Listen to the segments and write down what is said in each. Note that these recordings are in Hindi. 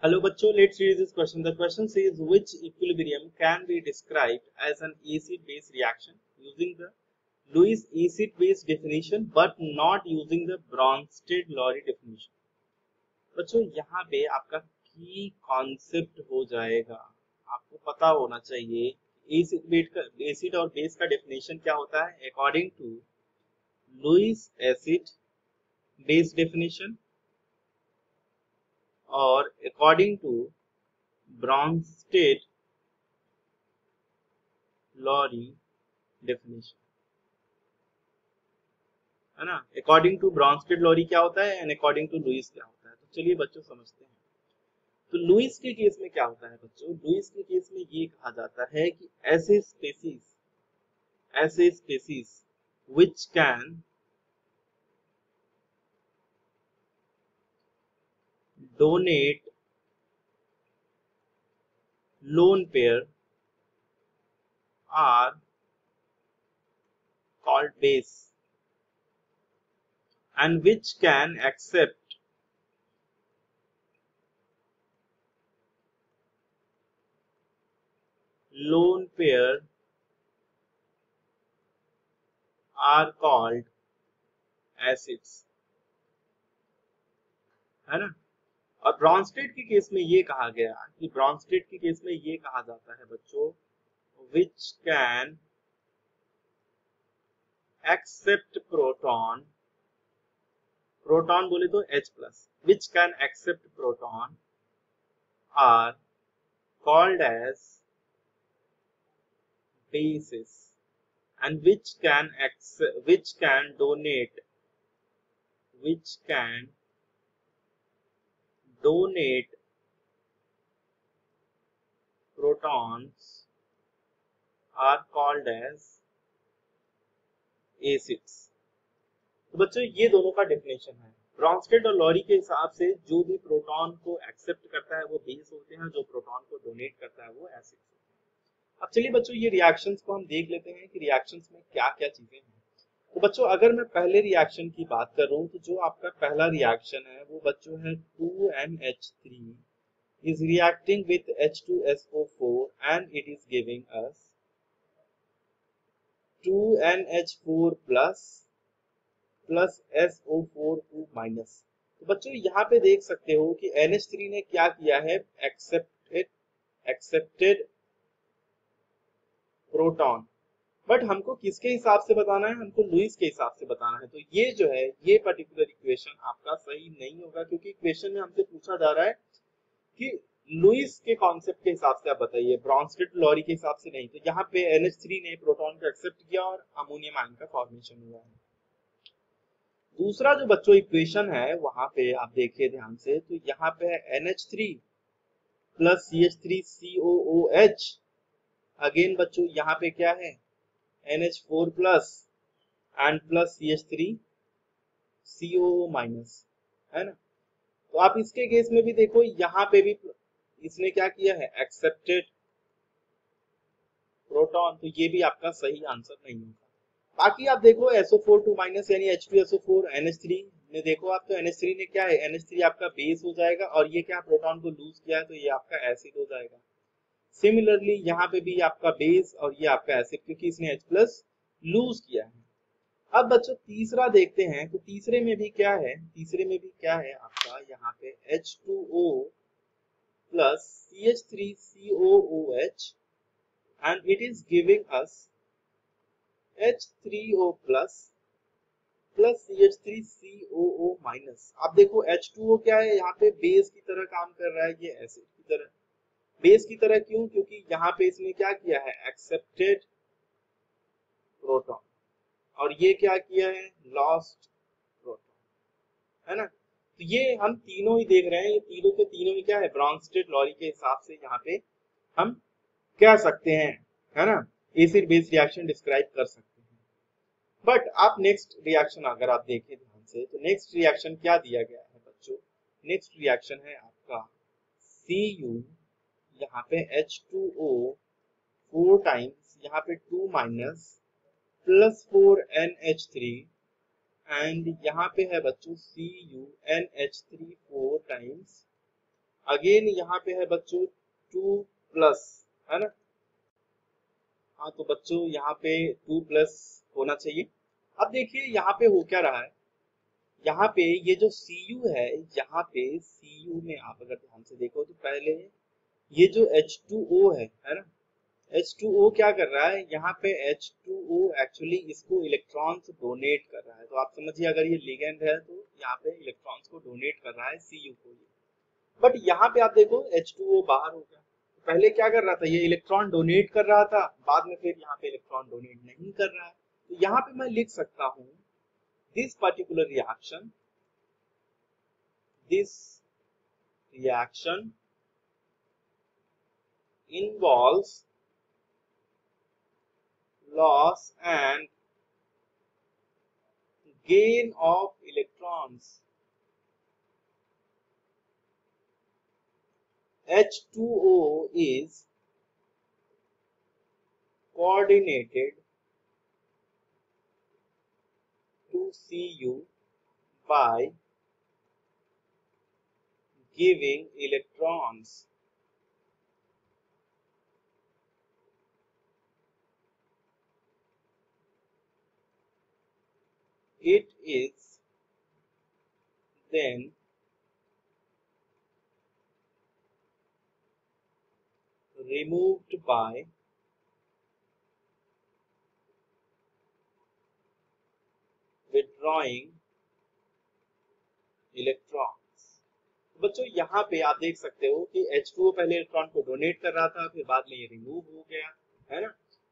Hello बच्चों, let's read this question. The question says which equilibrium can be described as an acid-base reaction using the Lewis acid-base definition but not using the Bronsted-Lowry definition. बच्चों यहाँ पे आपका की कॉन्सेप्ट हो जाएगा, आपको पता होना चाहिए एसिड और बेस का डेफिनेशन क्या होता है according to Lewis acid base definition और according to Bronsted Lowry definition, है ना। अकॉर्डिंग टू ब्रॉन्स्टेड लॉरी क्या होता है एंड अकॉर्डिंग टू लुईस क्या होता है, तो चलिए बच्चों समझते हैं। तो लुईस के केस में क्या होता है बच्चों, लुईस के केस में ये कहा जाता है कि ऐसे species which can donate lone pair are called base and which can accept lone pair are called acids, है ना। और ब्रॉन्स्टेड के केस में ये कहा गया कि ब्रॉन्स्टेड के केस में ये कहा जाता है बच्चों which can accept proton बोले तो H plus which can accept proton are called as bases and which can donate protons are called as acids। तो बच्चों ये दोनों का डेफिनेशन है। ब्रॉन्स्टेड और लॉरी के हिसाब से जो भी प्रोटॉन को एक्सेप्ट करता है वो बेस होते हैं, जो प्रोटॉन को डोनेट करता है वो एसिड्स होते हैं। अब चलिए बच्चों ये रिएक्शंस को हम देख लेते हैं कि रिएक्शंस में क्या क्या चीजें हैं। तो बच्चों अगर मैं पहले रिएक्शन की बात कर रहा हूँ तो जो आपका पहला रिएक्शन है वो बच्चों है 2NH3 is reacting with H2SO4 and it is giving us 2NH4 plus SO4 minus. तो बच्चों यहाँ पे देख सकते हो कि NH3 ने क्या किया है, एक्सेप्टेड प्रोटॉन, बट हमको किसके हिसाब से बताना है, हमको लुईस के हिसाब से बताना है। तो ये जो है ये पर्टिकुलर इक्वेशन आपका सही नहीं होगा क्योंकि इक्वेशन में हमसे पूछा जा रहा है कि लुईस के कॉन्सेप्ट के हिसाब से आप बताइए, ब्रॉन्स्टेड लॉरी के हिसाब से नहीं। तो यहाँ पे NH3 ने प्रोटॉन को एक्सेप्ट किया और अमोनियम आयन का फॉर्मेशन हुआ है। दूसरा जो बच्चों इक्वेशन है वहां पे आप देखिए ध्यान से, तो यहाँ पे है NH3 प्लस CH3COOH। अगेन बच्चों यहाँ पे क्या है NH4 plus and plus CH3COO minus, है ना। तो आप इसके केस में भी देखो यहाँ पे भी इसने क्या किया है एक्सेप्टेड प्रोटॉन, तो ये भी आपका सही आंसर नहीं होगा। बाकी आप देखो SO4 2 माइनस यानी H2SO4 NH3 में देखो आप, तो NH3 ने क्या है, NH3 आपका बेस हो जाएगा और ये क्या प्रोटॉन को लूज किया है तो ये आपका एसिड हो जाएगा। सिमिलरली यहाँ पे भी आपका बेस और ये आपका एसिड क्योंकि इसने H प्लस लूज किया है। अब बच्चों तीसरा देखते हैं, तो तीसरे में भी क्या है, आपका यहाँ पे H2O plus CH3COOH and it is giving us H3O plus CH3COO minus. आप देखो H2O क्या है, यहाँ पे बेस की तरह काम कर रहा है, ये एसिड की तरह। बेस की तरह क्यों, क्योंकि यहाँ पे इसने क्या किया है एक्सेप्टेड प्रोटॉन और ये क्या किया है लॉस्ट प्रोटॉन, है ना। तो ये हम तीनों ही देख रहे हैं, ये तीनों के तीनों ही क्या है ब्रॉन्स्टेड लॉरी के हिसाब से यहाँ पे हम कह सकते हैं, है ना, एसिड बेस रिएक्शन डिस्क्राइब कर सकते हैं। बट आप नेक्स्ट रिएक्शन अगर आप देखें ध्यान से, तो नेक्स्ट रिएक्शन क्या दिया गया है बच्चों, नेक्स्ट रिएक्शन है आपका Cu, यहाँ पे H2O 4 टाइम्स, यहाँ पे 2 माइनस प्लस 4 NH3 एंड यहाँ पे है बच्चों CuNH3 4 टाइम्स अगेन यहाँ पे है बच्चों 2+ है ना। हाँ तो बच्चों यहाँ पे 2+ होना चाहिए। अब देखिए यहाँ पे हो क्या रहा है, यहाँ पे ये जो Cu है, यहाँ पे Cu में आप अगर ध्यान से देखो तो पहले ये जो H2O है ना, H2O क्या कर रहा है, यहाँ पे H2O एक्चुअली इसको इलेक्ट्रॉन्स डोनेट कर रहा है। तो आप समझिए अगर ये लिगेंड है तो यहाँ पे इलेक्ट्रॉन्स को डोनेट कर रहा है Cu को ये। बट यहाँ पे आप देखो H2O बाहर हो गया। तो पहले क्या कर रहा था, ये इलेक्ट्रॉन डोनेट कर रहा था, बाद में फिर यहाँ पे इलेक्ट्रॉन डोनेट नहीं कर रहा है। तो यहाँ पे मैं लिख सकता हूँ this particular reaction involves loss and gain of electrons. H2O is coordinated to Cu by giving electrons. It is then removed by withdrawing electrons. बच्चों यहाँ पे आप देख सकते हो कि H2O पहले इलेक्ट्रॉन को डोनेट कर रहा था, फिर बाद में ये रिमूव हो गया है ना,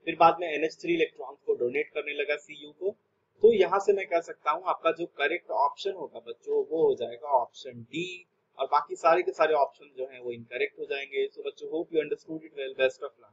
फिर बाद में NH3 इलेक्ट्रॉन को डोनेट करने लगा Cu को। तो यहाँ से मैं कह सकता हूँ आपका जो करेक्ट ऑप्शन होगा बच्चों वो हो जाएगा ऑप्शन डी, और बाकी सारे के सारे ऑप्शन जो हैं वो इनकरेक्ट हो जाएंगे। सो बच्चों hope you understood it well, best of luck.